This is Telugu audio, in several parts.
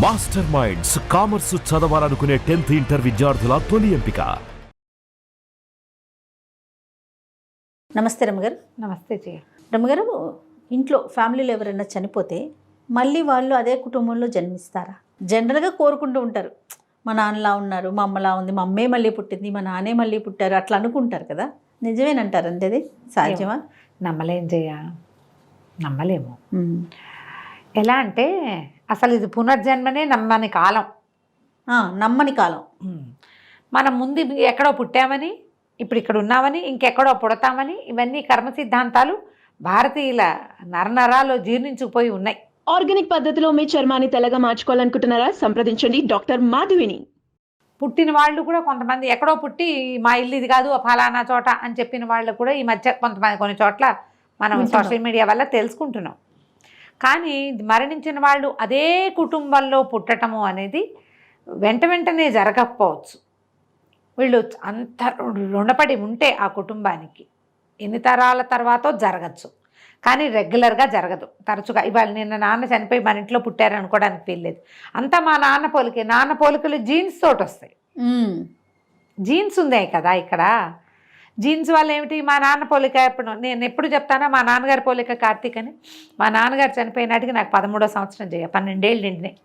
మాస్టర్ మైండ్స్ కామర్స్ చదవాలనుకునే 10th ఇంటర్ విద్యార్థుల తొలి ఎంపిక. నమస్తే రమ్మగారు. నమస్తే జయ. రమ్మగారు, ఇంట్లో ఫ్యామిలీలో ఎవరైనా చనిపోతే మళ్ళీ వాళ్ళు అదే కుటుంబంలో జన్మిస్తారా? జనరల్గా కోరుకుంటూ ఉంటారు, మా నాన్నలా ఉన్నారు, మా అమ్మలా ఉంది, మా అమ్మే మళ్ళీ పుట్టింది, మా నాన్నే మళ్ళీ పుట్టారు, అట్లా అనుకుంటారు కదా. నిజమేనంటారు అంటే అది సాధ్యమా? నమ్మలేం జయ, నమ్మలేము. ఎలా అంటే అసలు ఇది పునర్జన్మనే నమ్మని కాలం. నమ్మని కాలం. మనం ముందు ఎక్కడో పుట్టామని, ఇప్పుడు ఇక్కడ ఉన్నామని, ఇంకెక్కడో పుడతామని, ఇవన్నీ కర్మ సిద్ధాంతాలు భారతీయుల నరనరాల్లో జీర్ణించుకుపోయి ఉన్నాయి. ఆర్గానిక్ పద్ధతిలో మీ చర్మాన్ని తెల్లగా మార్చుకోవాలనుకుంటున్నారా? సంప్రదించండి డాక్టర్ మాధవిని. పుట్టిన వాళ్ళు కూడా కొంతమంది ఎక్కడో పుట్టి మా ఇల్లు ఇది కాదు ఫలానా చోట అని చెప్పిన వాళ్ళు కూడా ఈ మధ్య కొంతమంది కొన్ని చోట్ల మనం సోషల్ మీడియా వల్ల తెలుసుకుంటున్నాం. కానీ మరణించిన వాళ్ళు అదే కుటుంబంలో పుట్టటము అనేది వెంటనే జరగకపోవచ్చు. వీళ్ళు అంత రుణపడి ఉంటే ఆ కుటుంబానికి ఎన్ని తరాల తర్వాతో జరగచ్చు, కానీ రెగ్యులర్గా జరగదు. తరచుగా ఇవాళ నిన్న నాన్న చనిపోయి మన ఇంట్లో పుట్టారు అనుకోవడానికి వీల్లేదు. అంతా మా నాన్న పోలికే. నాన్న పోలికలు జీన్స్ తోటి వస్తాయి. జీన్స్ ఉన్నాయి కదా ఇక్కడ. జీన్స్ వల్ల ఏమిటి? మా నాన్న పోలిక. నేను ఎప్పుడు చెప్తానా మా నాన్నగారి పోలిక కార్తీక్ అని. మా నాన్నగారు చనిపోయినాటికి నాకు 13వ సంవత్సరం చేయ 12 ఏళ్ళు నిండినాయి.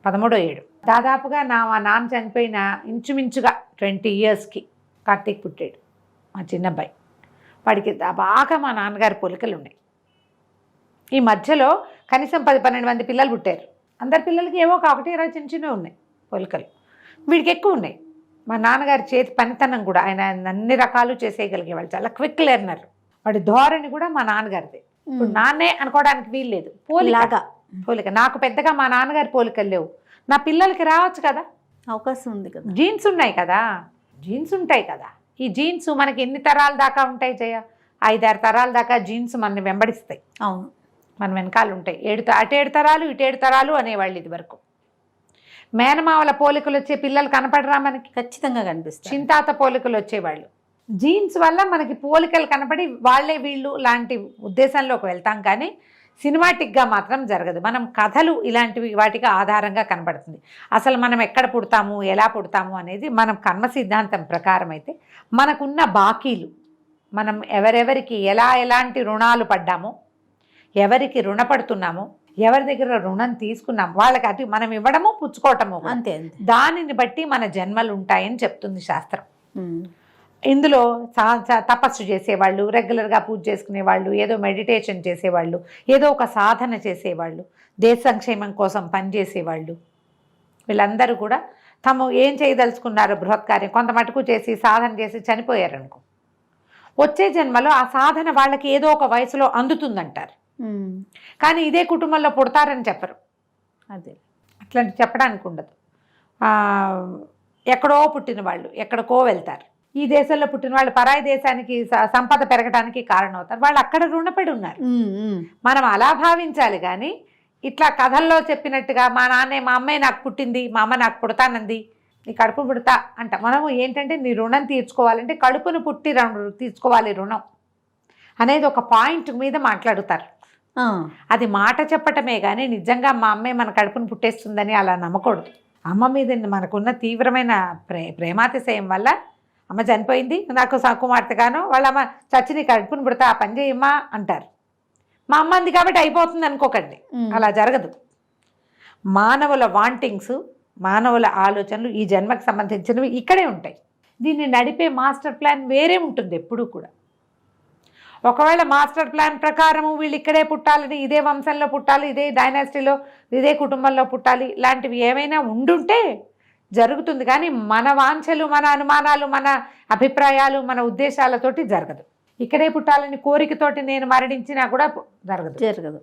13వ ఏడు దాదాపుగా మా నాన్న చనిపోయిన ఇంచుమించుగా 20 ఇయర్స్కి కార్తీక్ పుట్టాడు, మా చిన్నబ్బాయి. వాడికి బాగా మా నాన్నగారి పోలికలు ఉన్నాయి. ఈ మధ్యలో కనీసం 10-12 మంది పిల్లలు పుట్టారు. అందరి పిల్లలకి ఏవో ఒక 1-20 చిన్నవి ఉన్నాయి పోలికలు. వీడికి ఎక్కువ ఉన్నాయి. మా నాన్నగారి చేతి పనితనం కూడా, ఆయన అన్ని రకాలు చేసేయగలిగేవాళ్ళు, చాలా క్విక్ లెర్నర్. వాడి ధోరణి కూడా మా నాన్నగారిది. ఇప్పుడు నాన్నే అనుకోవడానికి వీల్లేదు. పోలిక నాకు పెద్దగా మా నాన్నగారి పోలికలు లేవు. నా పిల్లలకి రావచ్చు కదా, అవకాశం ఉంది కదా. జీన్స్ ఉన్నాయి కదా, జీన్స్ ఉంటాయి కదా. ఈ జీన్స్ మనకి ఎన్ని తరాల దాకా ఉంటాయి జయ? 5-6 తరాల దాకా జీన్స్ మనని వెంబడిస్తాయి. అవును, మన వెనకాల ఉంటాయి. 7 తరాలు ఇటు 7 తరాలు అనేవాళ్ళు ఇది వరకు. మేనమావల పోలికలు వచ్చే పిల్లలు కనపడరా మనకి? ఖచ్చితంగా కనిపిస్తుంది. చింతాత పోలికలు వచ్చేవాళ్ళు. జీన్స్ వల్ల మనకి పోలికలు కనపడి వాళ్ళే వీళ్ళు లాంటి ఉద్దేశంలోకి వెళ్తాం, కానీ సినిమాటిక్గా మాత్రం జరగదు. మనం కథలు ఇలాంటివి వాటికి ఆధారంగా కనపడుతుంది. అసలు మనం ఎక్కడ పుడతాము, ఎలా పుడతాము అనేది మనం కర్మ సిద్ధాంతం ప్రకారం అయితే మనకున్న బాకీలు, మనం ఎవరెవరికి ఎలాంటి రుణాలు పడ్డామో, ఎవరికి రుణపడుతున్నామో, ఎవరి దగ్గర రుణం తీసుకున్నాం, వాళ్ళకి అటు మనం ఇవ్వడము పుచ్చుకోవటము అంతే. దానిని బట్టి మన జన్మలు ఉంటాయని చెప్తుంది శాస్త్రం. ఇందులో తపస్సు చేసేవాళ్ళు, రెగ్యులర్గా పూజ చేసుకునేవాళ్ళు, ఏదో మెడిటేషన్ చేసేవాళ్ళు, ఏదో ఒక సాధన చేసేవాళ్ళు, దేశ సంక్షేమం కోసం పనిచేసేవాళ్ళు, వీళ్ళందరూ కూడా తాము ఏం చేయదలుచుకున్నారో బృహత్కార్యం కొంత మటుకు చేసి సాధన చేసి చనిపోయారనుకో, వచ్చే జన్మలో ఆ సాధన వాళ్ళకి ఏదో ఒక వయసులో అందుతుందంటారు. కానీ ఇదే కుటుంబంలో పుడతారని చెప్పరు. అదే అట్లాంటి చెప్పడానికి ఉండదు. ఎక్కడో పుట్టిన వాళ్ళు ఎక్కడికో వెళ్తారు. ఈ దేశంలో పుట్టిన వాళ్ళు పరాయి దేశానికి సంపద పెరగడానికి కారణం అవుతారు. వాళ్ళు అక్కడ రుణపడి ఉన్నారు. మనం అలా భావించాలి, కానీ ఇట్లా కథల్లో చెప్పినట్టుగా మా నాన్నే మా అమ్మే నాకు పుట్టింది, మా అమ్మ నాకు పుడతానంది, నీ కడుపు పుడతా అంట. మనము ఏంటంటే నీ రుణం తీర్చుకోవాలంటే కడుపును పుట్టి తీర్చుకోవాలి రుణం అనేది ఒక పాయింట్ మీద మాట్లాడుతారు. అది మాట చెప్పటమే కానీ నిజంగా మా అమ్మే మన కడుపును పుట్టేస్తుందని అలా నమ్మకూడదు. అమ్మ మీద మనకున్న తీవ్రమైన ప్రేమాతిశయం వల్ల అమ్మ చనిపోయింది, నాకు కుమార్తెగాను వాళ్ళ అమ్మ చచ్చి నీ కడుపును పుడతా ఆ పని చేయమ్మా అంటారు. మా అమ్మ అంది కాబట్టి అయిపోతుంది అనుకోకండి, అలా జరగదు. మానవుల వాంటింగ్స్, మానవుల ఆలోచనలు ఈ జన్మకు సంబంధించినవి ఇక్కడే ఉంటాయి. దీన్ని నడిపే మాస్టర్ ప్లాన్ వేరే ఉంటుంది ఎప్పుడూ కూడా. ఒకవేళ మాస్టర్ ప్లాన్ ప్రకారము వీళ్ళు ఇక్కడే పుట్టాలని, ఇదే వంశంలో పుట్టాలి, ఇదే డైనాసిటీలో, ఇదే కుటుంబంలో పుట్టాలి, ఇలాంటివి ఏమైనా ఉండుంటే జరుగుతుంది. కానీ మన వాంఛలు, మన అనుమానాలు, మన అభిప్రాయాలు, మన ఉద్దేశాలతోటి జరగదు. ఇక్కడే పుట్టాలని కోరికతోటి నేను మరణించినా కూడా జరగదు.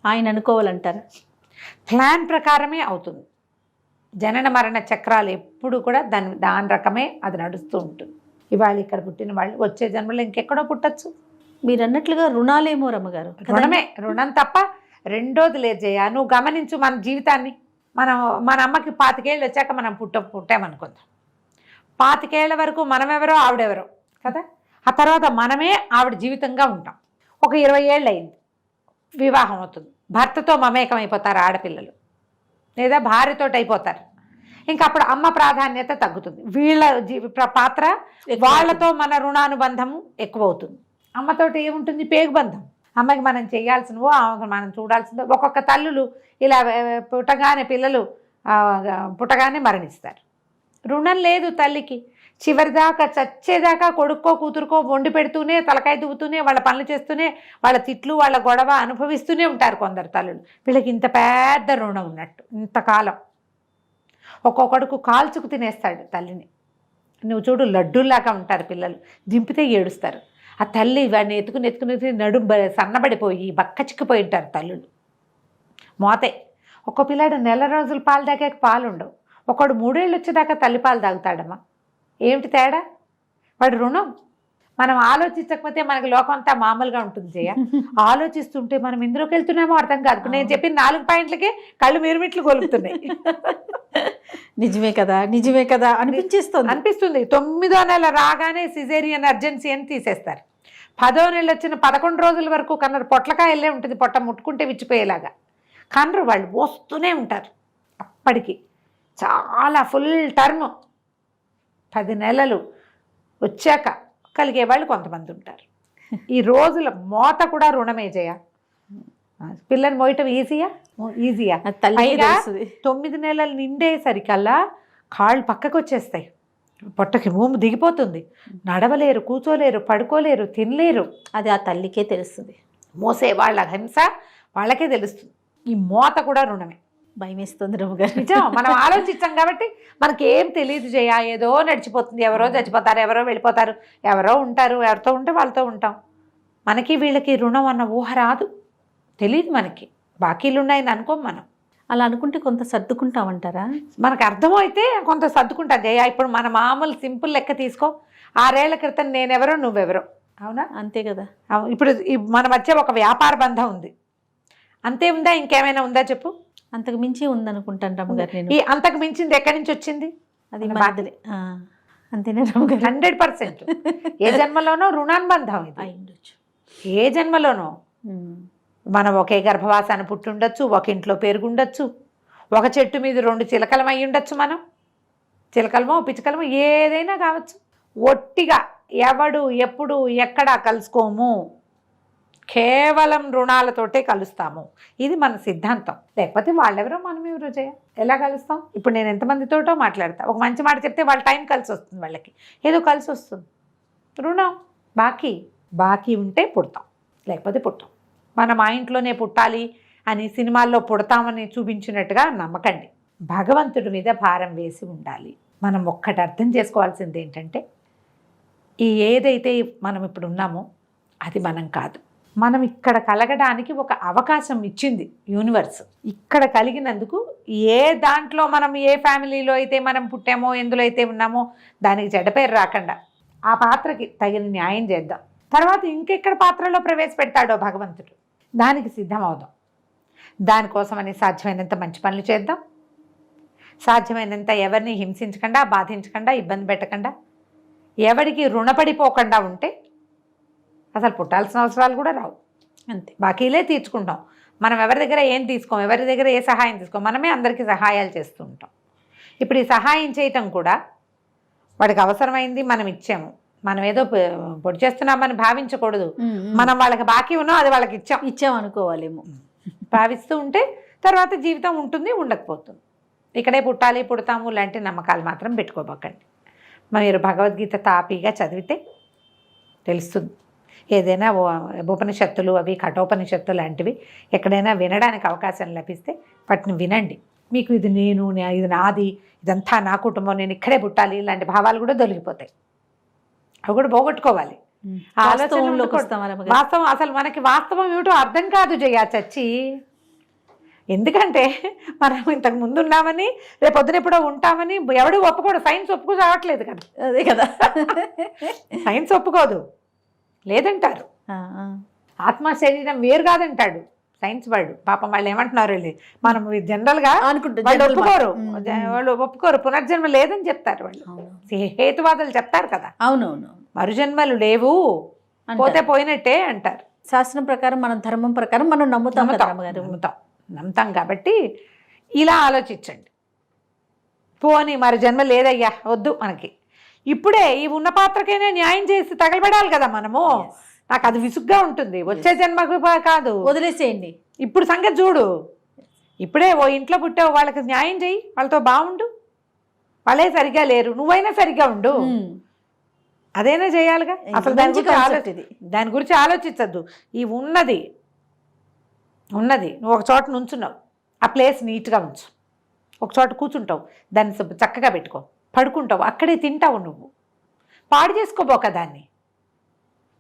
ఆయన అనుకోవాలంటారా? ప్లాన్ ప్రకారమే అవుతుంది. జనన మరణ చక్రాలు ఎప్పుడు కూడా దాని రకమే అది నడుస్తూ ఉంటుంది. ఇవాళ ఇక్కడ పుట్టిన వాళ్ళు వచ్చే జన్మలో ఇంకెక్కడో పుట్టచ్చు. మీరు అన్నట్లుగా రుణాలేమో రమ్మగారు. రుణమే, రుణం తప్ప రెండోది లేదు జయ. నువ్వు గమనించు మన జీవితాన్ని. మన అమ్మకి 25 ఏళ్ళు వచ్చాక మనం పుట్టామనుకుందాం. 25 ఏళ్ల వరకు మనమెవరో ఆవిడెవరో కదా. ఆ తర్వాత మనమే ఆవిడ జీవితంగా ఉంటాం. ఒక 20 ఏళ్ళు అయింది, వివాహం అవుతుంది, భర్తతో మమేకమైపోతారు ఆడపిల్లలు. లేదా భార్యతోటి అయిపోతారు. ఇంకా అప్పుడు అమ్మ ప్రాధాన్యత తగ్గుతుంది. వీళ్ళ పాత్ర వాళ్ళతో మన రుణానుబంధము ఎక్కువ అవుతుంది. అమ్మతోటి ఏముంటుంది? పేగుబంధం. అమ్మకి మనం చేయాల్సినవో ఆమెకు మనం చూడాల్సిందో. ఒక్కొక్క తల్లులు ఇలా పిల్లలు పుట్టగానే మరణిస్తారు. రుణం లేదు తల్లికి. చివరిదాకా చచ్చేదాకా కొడుక్కో కూతురుకో వండి పెడుతూనే, తలకాయ దువ్వుతూనే, వాళ్ళ పనులు చేస్తూనే, వాళ్ళ తిట్లు వాళ్ళ గొడవ అనుభవిస్తూనే ఉంటారు కొందరు తల్లులు. వీళ్ళకి ఇంత పెద్ద రుణం ఉన్నట్టు ఇంతకాలం. ఒక్కొక్కడుకు కాల్చుకు తినేస్తాడు తల్లిని. నువ్వు చూడు, లడ్డూల్లాగా ఉంటారు పిల్లలు, దింపితే ఏడుస్తారు. ఆ తల్లి వాడిని ఎత్తుకుని నడుము సన్నబడిపోయి బక్క చిక్కిపోయి ఉంటారు తల్లులు. మోతే. ఒక్కో పిల్లాడు నెల రోజులు పాలు తాగాక పాలు ఉండవు. ఒకడు 3 ఏళ్ళు వచ్చేదాకా తల్లిపాలు తాగుతాడమ్మా. ఏమిటి తేడా? వాడు రుణం. మనం ఆలోచించకపోతే మనకి లోకం అంతా మామూలుగా ఉంటుంది జయ. ఆలోచిస్తుంటే మనం ఎందులోకి వెళ్తున్నామో అర్థం కాదు. ఇప్పుడు నేను చెప్పిన 4 పాయింట్లకే కళ్ళు మిరుమిట్లు కొలుపుతున్నాయి. నిజమే కదా అనిపిస్తుంది. 9వ నెల రాగానే సిజేరియన్ అర్జెన్సీ అని తీసేస్తారు. 10వ నెల వచ్చిన 11 రోజుల వరకు కన్నారు. పొట్లకాయలే ఉంటుంది, పొట్ట ముట్టుకుంటే విచ్చిపోయేలాగా కన్నరు. వాళ్ళు పోస్తూనే ఉంటారు. అప్పటికి చాలా ఫుల్ టర్మ్ 10 నెలలు వచ్చాక కలిగే వాళ్ళు కొంతమంది ఉంటారు. ఈ రోజుల మోత కూడా రుణమే జయ. పిల్లని మోయటం ఈజీయా? పైగా 9 నెలలు నిండేసరికల్లా కాళ్ళు పక్కకు వచ్చేస్తాయి. పొట్టకి భూమి దిగిపోతుంది. నడవలేరు, కూర్చోలేరు, పడుకోలేరు, తినలేరు. అది ఆ తల్లికే తెలుస్తుంది. మోసే వాళ్ళ హింస వాళ్ళకే తెలుస్తుంది. ఈ మోత కూడా రుణమే. భయమేస్తుంది రమ్మగారు. నిజం. మనం ఆలోచించాం కాబట్టి మనకి ఏం తెలియదు జయ. ఏదో నడిచిపోతుంది. ఎవరో చచ్చిపోతారు, ఎవరో వెళ్ళిపోతారు, ఎవరో ఉంటారు. ఎవరితో ఉంటే వాళ్ళతో ఉంటాం. మనకి వీళ్ళకి రుణం అన్న ఊహ రాదు, తెలియదు మనకి. బాకీలు ఉన్నాయని అనుకోం మనం. అలా అనుకుంటే కొంత సర్దుకుంటామంటారా? మనకు అర్థమైతే కొంత సర్దుకుంటాం జయ. ఇప్పుడు మన మామూలు సింపుల్ లెక్క తీసుకో. 6 ఏళ్ల క్రితం నేనెవరో నువ్వెవరో, అవునా? అంతే కదా. ఇప్పుడు మన మధ్య ఒక వ్యాపార బంధం ఉంది. అంతే ఉందా? ఇంకేమైనా ఉందా చెప్పు? అంతకు మించి ఉందనుకుంటాను రమ్మగారు. నేను ఈ అంతకు మించింది ఎక్కడి నుంచి వచ్చింది? అది బాధలే. అంతేనా రమ్మగారు? 100%. ఏ జన్మలోనో రుణానుబంధం ఇది అయ్యుండొచ్చు. ఏ జన్మలోనో మనం ఒకే గర్భవాసాన్ని పుట్టుండొచ్చు, ఒక ఇంట్లో పెరుగుండొచ్చు, ఒక చెట్టు మీద 2 చిలకలం అయి ఉండొచ్చు. మనం చిలకలమో పిచ్చుకలమో ఏదైనా కావచ్చు. ఒట్టిగా ఎవడు ఎప్పుడు ఎక్కడా కలుసుకోము. కేవలం రుణాలతోటే కలుస్తాము. ఇది మన సిద్ధాంతం. లేకపోతే వాళ్ళెవరో మనం ఎవరో జయ. ఎలా కలుస్తాం? ఇప్పుడు నేను ఎంతమందితోటో మాట్లాడతా. ఒక మంచి మాట చెప్తే వాళ్ళ టైం కలిసి వస్తుంది, వాళ్ళకి ఏదో కలిసి వస్తుంది. రుణం బాకీ ఉంటే పుడతాం, లేకపోతే పుట్టాం. మనం ఆ ఇంట్లోనే పుట్టాలి అని సినిమాల్లో పుడతామని చూపించినట్టుగా నమ్మకండి. భగవంతుడి మీద భారం వేసి ఉండాలి. మనం ఒక్కటి అర్థం చేసుకోవాల్సింది ఏంటంటే, ఈ ఏదైతే మనం ఇప్పుడు ఉన్నామో అది మనం కాదు. మనం ఇక్కడ కలగడానికి ఒక అవకాశం ఇచ్చింది యూనివర్స్. ఇక్కడ కలిగినందుకు ఏ దాంట్లో మనం ఏ ఫ్యామిలీలో అయితే మనం పుట్టామో, ఎందులో అయితే ఉన్నామో దానికి చెడ్డ పేరు రాకుండా ఆ పాత్రకి తగిన న్యాయం చేద్దాం. తర్వాత ఇంకెక్కడ పాత్రలో ప్రవేశపెడతాడో భగవంతుడు, దానికి సిద్ధం అవుదాం. దానికోసమని సాధ్యమైనంత మంచి పనులు చేద్దాం. సాధ్యమైనంత ఎవరిని హింసించకుండా, బాధించకుండా, ఇబ్బంది పెట్టకుండా, ఎవరికి రుణపడిపోకుండా ఉంటే అసలు పుట్టాల్సిన అవసరాలు కూడా రావు. అంతే. బాకీలే తీర్చుకుంటాం. మనం ఎవరి దగ్గర ఏం తీసుకోం, ఎవరి దగ్గర ఏ సహాయం తీసుకోం. మనమే అందరికీ సహాయాలు చేస్తూ ఉంటాం. ఇప్పుడు ఈ సహాయం చేయటం కూడా వాడికి అవసరమైంది మనం ఇచ్చాము. మనం ఏదో పొడి చేస్తున్నామని భావించకూడదు. మనం వాళ్ళకి బాకీ ఉన్నాం, అది వాళ్ళకి ఇచ్చాం అనుకోవాలేమో. భావిస్తూ ఉంటే తర్వాత జీవితం ఉంటుంది, ఉండకపోతుంది. ఇక్కడే పుట్టాలి, పుడతాము లాంటి నమ్మకాలు మాత్రం పెట్టుకోబోకండి. మీరు భగవద్గీత తాపీగా చదివితే తెలుస్తుంది. ఏదైనా ఉపనిషత్తులు అవి కఠోపనిషత్తులు లాంటివి ఎక్కడైనా వినడానికి అవకాశం లభిస్తే వాటిని వినండి. మీకు ఇది నేను, ఇది నాది, ఇదంతా నా కుటుంబం, నేను ఇక్కడే పుట్టాలి ఇలాంటి భావాలు కూడా దొరికిపోతాయి. అవి కూడా పోగొట్టుకోవాలి. వాస్తవం అసలు మనకి వాస్తవం ఏమిటో అర్థం కాదు జయ చచ్చి. ఎందుకంటే మనం ఇంతకు ముందు ఉన్నామని, రేపు పొద్దున ఎప్పుడో ఉంటామని ఎవడు ఒప్పుకోడు. సైన్స్ ఒప్పుకో రావట్లేదు కదా. అదే కదా, సైన్స్ ఒప్పుకోదు, లేదంటారు. ఆత్మ శరీరం వేరు కాదంటాడు సైన్స్ వాడు. పాపం వాళ్ళు ఏమంటున్నారు, మనం జనరల్గా వాళ్ళు ఒప్పుకోరు. పునర్జన్మ లేదని చెప్తారు వాళ్ళు. హేతువాదులు చెప్తారు కదా. అవునవును, మరుజన్మలు లేవు, పోతే పోయినట్టే అంటారు. శాస్త్రం ప్రకారం, మన ధర్మం ప్రకారం మనం నమ్ముతాం. కాబట్టి ఇలా ఆలోచించండి. పోనీ మరి జన్మ లేదయ్యా వద్దు మనకి, ఇప్పుడే ఈ ఉన్న పాత్రకైనా న్యాయం చేసి తగలబడాలి కదా మనము. నాకు అది విసుగ్గా ఉంటుంది, వచ్చే జన్మకు కాదు, వదిలేసేయండి. ఇప్పుడు సంగతి చూడు. ఇప్పుడే ఓ ఇంట్లో పుట్టావు, వాళ్ళకి న్యాయం చేయి, వాళ్ళతో బాగుండు. వాళ్ళే సరిగ్గా లేరు, నువ్వైనా సరిగ్గా ఉండు. అదైనా చేయాలిగా. అసలు దాని గురించి ఆలోచించద్దు. ఈ ఉన్నది నువ్వు ఒక చోట నుంచున్నావు, ఆ ప్లేస్ నీట్గా ఉంచు. ఒక చోట కూర్చుంటావు, దాన్ని చక్కగా పెట్టుకో. పడుకుంటావు, అక్కడే తింటావు. నువ్వు పాడు చేసుకోబోక దాన్ని.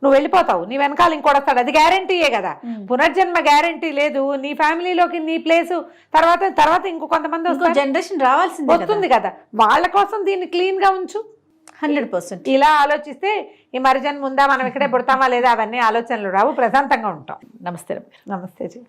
నువ్వు వెళ్ళిపోతావు, నీ వెనకాల ఇంకోటి వస్తాడు, అది గ్యారంటీయే కదా. పునర్జన్మ గ్యారంటీ లేదు. నీ ఫ్యామిలీలోకి నీ ప్లేసు తర్వాత ఇంకో కొంతమంది జనరేషన్ రావాల్సింది వస్తుంది కదా, వాళ్ళ కోసం దీన్ని క్లీన్గా ఉంచు. 100%. ఇలా ఆలోచిస్తే ఈ మరిజన్మ ఉందా, మనం ఇక్కడే పుడతామా లేదా, అవన్నీ ఆలోచనలు రావు, ప్రశాంతంగా ఉంటాం. నమస్తే. నమస్తే జీ.